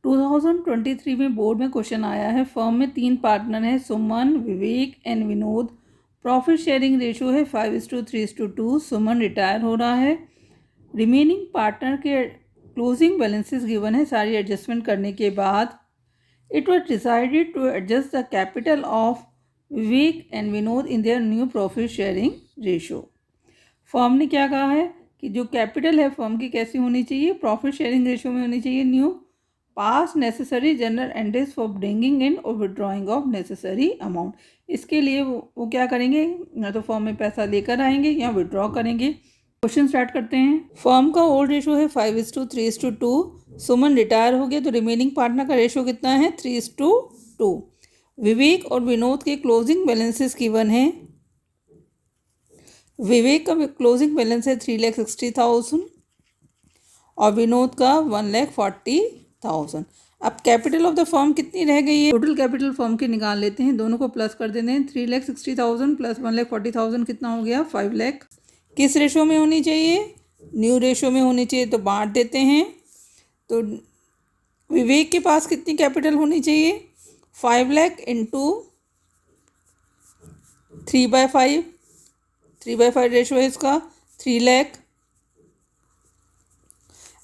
2023 में बोर्ड में क्वेश्चन आया है, फर्म में 3 पार्टनर हैं, Suman, Vivek and Vinod. Profit sharing ratio है 5:3:2। सुमन रिटायर हो रहा है। रिमेनिंग पार्टनर के क्लोजिंग बैलेंसेस गिवन है सारी एडजस्टमेंट करने के बाद। It was decided to adjust the capital of Vivek and Vinod in their new profit sharing ratio. Firm ने क्या कहा है कि जो कैपिटल है फर्म की कैसी होनी चाहिए, प्रॉफिट शेयरिंग रेशो में होनी चाहिए new. Pass necessary general entries for bringing in और विड्रॉइंग ऑफ नेसेसरी अमाउंट। इसके लिए वो क्या करेंगे, या तो फर्म में पैसा लेकर आएंगे या विड्रॉ करेंगे। क्वेश्चन स्टार्ट करते हैं। फर्म का ओल्ड रेशो है 5:3:2। सुमन रिटायर हो गया तो रिमेनिंग पार्टनर का रेशो कितना है 3:2। विवेक और विनोद के क्लोजिंग बैलेंसेस गिवन है। विवेक का क्लोजिंग बैलेंस है 3,60,000 और विनोद का 1,40,000। अब कैपिटल ऑफ द फर्म कितनी रह गई है, टोटल कैपिटल फर्म की निकाल लेते हैं, दोनों को प्लस कर देते हैं। 3,60,000 प्लस 1,40,000 कितना हो गया 5 लाख। किस रेशो में होनी चाहिए, न्यू रेशो में होनी चाहिए, तो बांट देते हैं। तो विवेक के पास कितनी कैपिटल होनी चाहिए 5 लाख इंटू 3/5। 3/5 रेशो है इसका 3 लाख।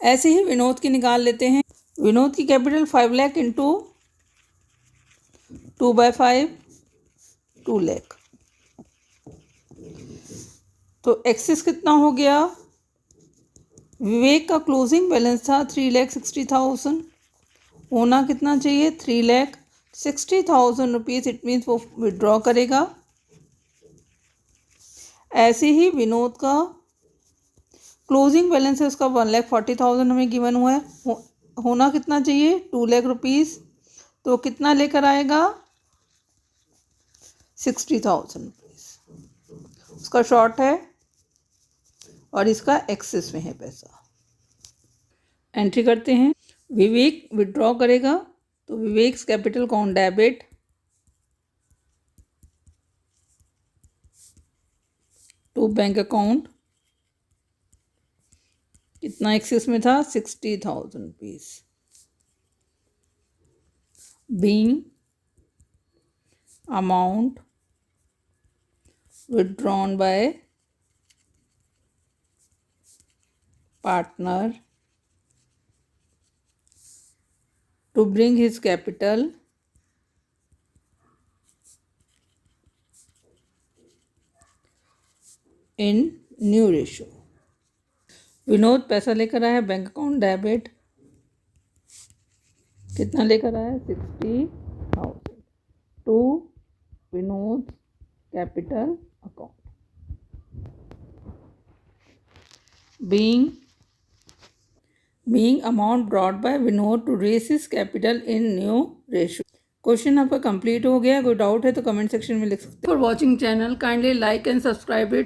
ऐसे ही विनोद की निकाल लेते हैं। विनोद की कैपिटल 5 लाख इंटू 2/5 2 लाख। तो एक्सेस कितना हो गया, विवेक का क्लोजिंग बैलेंस था 3,60,000, होना कितना चाहिए 3,60,000 रुपीज़। इट मीन्स वो विड्रॉ करेगा। ऐसे ही विनोद का क्लोजिंग बैलेंस है उसका 1,40,000 हमें गिवन हुआ है, होना कितना चाहिए 2 लाख रुपीज़। तो कितना लेकर आएगा 60,000 रुपीज़। उसका शॉर्ट है और इसका एक्सेस में है पैसा। एंट्री करते हैं। विवेक विड्रॉ करेगा तो विवेक कैपिटल कौन डेबिट, टू बैंक अकाउंट। कितना एक्सेस में था 60,000 rupees. Being amount withdrawn by partner to bring his capital in new ratio। Vinod पैसा लेकर आया बैंक अकाउंट डेबिट। कितना लेकर आया 60,000 to Vinod capital account. being amount brought by Vinod to raise his capital in new ratio. Question आपका complete हो गया। कोई डाउट है तो कमेंट सेक्शन में लिख सकते हैं। For watching channel kindly like and subscribe it.